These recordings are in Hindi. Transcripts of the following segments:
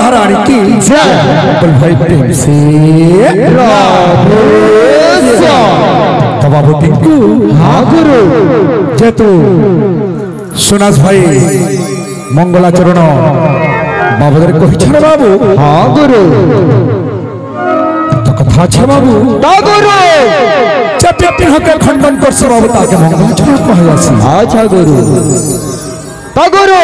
राधा रानी की जय। बोल भाई प्रेम से बाबू टिंकू। हाँ गुरु जेतु सुनास भाई मंगलाचरण बाबूदार कही बाबू। हाँ गुरु तो कथा छे बाबू। तो गुरु जब हके खंडन कर से बाबू ताके मंगलाचरण कह जासी। अच्छा गुरु तो गुरु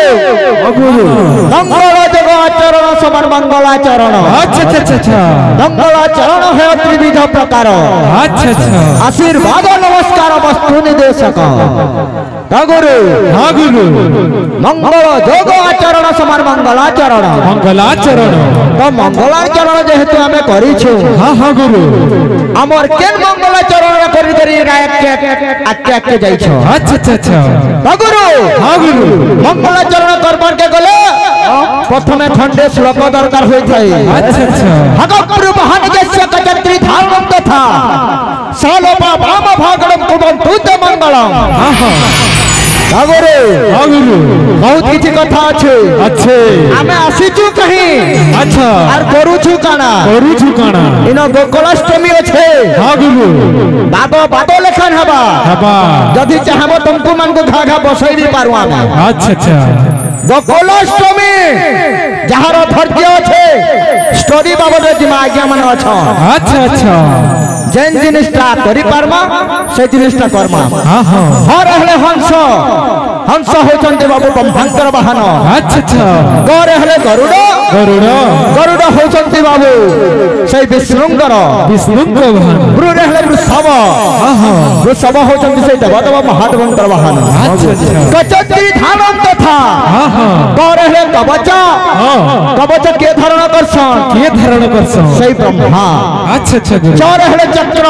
मंगल जग आचरण समान मंगलाचरण। अच्छा अच्छा अच्छा मंगलाचरण है त्रिविध प्रकार। अच्छा अच्छा आशीर्वाद नमस्कार वस्तु निदेशक। तो गुरु हाँ गुरु मंगल जग आचरण समान मंगलाचरण। मंगलाचरण तो मंगलाचरण जेहेतु आमे करिछु। हाँ हाँ गुरु हमर केन मंगलाचरण करि करि आके आके जाइछो। अच्छा अच्छा अच्छा तो गुरु हाँ गुरु मंगलाचरण करबार के गले प्रथमे खंडे श्लोक दरकार होई थाई। अच्छा अच्छा हगपुर बहन के सकजत्री धारणम तथा सालोपा वाम भागणम कुबन तुत मंगलम। हां हां गुरु हां गुरु बहुत किछि कथा अछि। अच्छे आमे आसीछु कहीं। अच्छा आर करूछु काना इनो गोकुलाष्टमी अछि। हां गुरु बाबो लेखन हबा जदि चाहबो तुमको मन को घाघा बसई भी पारु आमे। अच्छा अच्छा गोकुलाष्टमी जहार धैर्य अछि स्टोरी बाबा जिमा आज्ञा मन अछ। अच्छा अच्छा जेन जिनिसटा करि पारमा से जिनिसटा कर्मा। हां हां हर रहले हंस होचंते बाबू ब्रह्मांकर वाहन। अच्छा अच्छा गर रहले गरुड़ होचंते बाबू से विष्णुंकर वाहन। गुरु रहले वृषभ। हां हां वृषभ होचंते से देवदेव महादेवंकर वाहन। अच्छा अच्छा कचत्री धारण तथा हां हां गर रहले कवच के धारण करसन से ब्रह्मा। अच्छा अच्छा चर रहले चक्र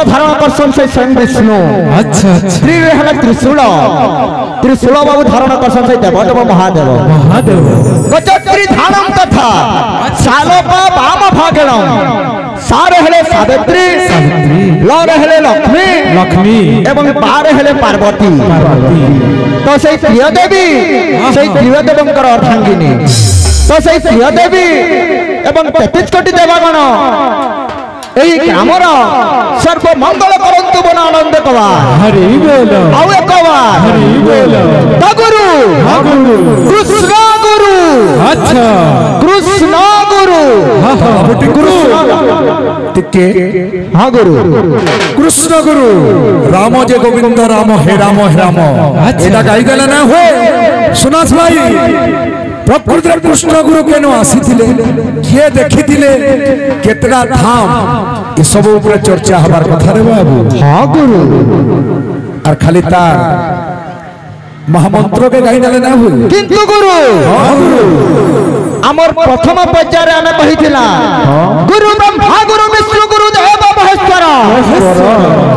धारण करसन से स्वयं विष्णु। अच्छा अच्छा त्रि रहले त्रिशूल बाबू धारण करसन से देवदेव महादेव। कचत्री धारण तथा सालोपा वाम भागणम सा रहले सावित्री ल रहले लक्ष्मी एवं पा रहले पार्वती। तो से प्रिय देवंकर अर्धांगिनी। तो से प्रिय देवी एवं 33 कोटी देवागण एही ग्रामर सर्व मंगल करंतु बन आनंद कवा। हरि बोल आउ एक बार हरि बोल। तो गुरु हां गुरु कृष्ण गुरु। अच्छा कृष्ण गुरु हां हां टिके हां गुरु कृष्ण गुरु राम जे गोविंद राम हे राम एटा गाई गला ना हो। सुनास भाई प्रकृति कृष्ण गुरु केनो आसीथिले किए देखिथिले केतरा धाम ए सब ऊपर चर्चा हबार कथा रे बाबू। हां गुरु और खाली तार महामंत्र के गाई डाले ना हो। किंतु गुरु हां गुरु हमर प्रथम पर्याय रे हमें कहिथिला गुरु ब्रह्मा गुरु विष्णु गुरु देव महेश्वर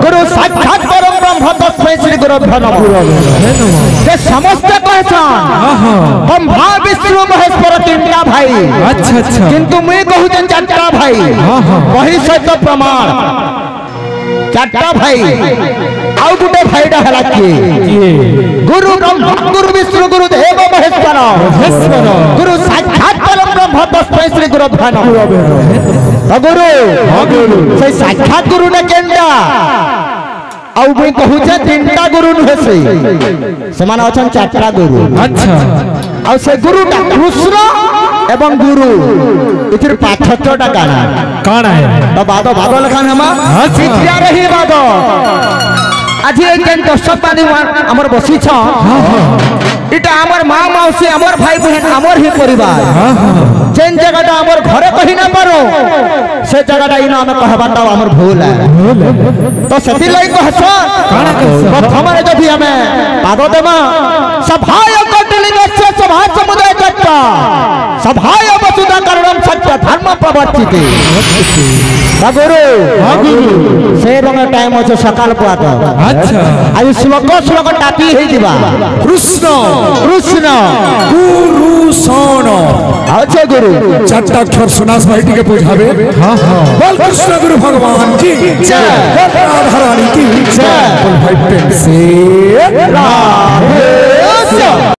गुरु साक्षात परम ब्रह्म तस्मै श्री गुरुभ्यो नमः। के समस्त कहछन ब्रह्मा विष्णु महेश्वर तीनटा भाई। अच्छा अच्छा किंतु मैं कहू जे चारटा भाई। वही सत्य प्रमाण चारटा भाई आउ गुटे भाईडा हला किए गुरु ब्रह्मा गुरु विष्णु गुरु देव महेश्वर गुरु साक्षात परम ब्रह्म तस्मै श्री गुरुभ्यो नमः। गुरु से साक्षात गुरु ने केंडा आउ मैं कहू जे तीनटा गुरु नुहे से माने अछन चारटा गुरु। अच्छा आउ से गुरुटा कृष्ण एवं गुरु इतिर पाठटटा काना है। तो बादो लखान हमा चित्रिया रही बादो आज केन दर्शक बादी हमर बसी छ इटा हमर मां मौसी हमर भाई बहन हमर ही परिवार। जेन जगहटा हमर घरे कहि ना पारो से जगहटा इना हम कहबाटा हमर भूल है। तो सती लई कहछ प्रथम रे जदी हमें पादो देमा सभाय कटलिंगस्य सभा समुदाय कट्टा सभाय वसुधा करणम सत्य धर्म प्रवर्तिते। गुरु से रंग टाइम अछि सकाल पुआत। अच्छा आज श्लोक टापी हे दिबा कृष्ण गुरु सोन। अच्छा गुरु चारटा अक्षर सुनास भाई के बुझावे। हां हां बोल कृष्ण गुरु भगवान की जय राधा रानी की जय। बोल भाई प्रेम से राधे।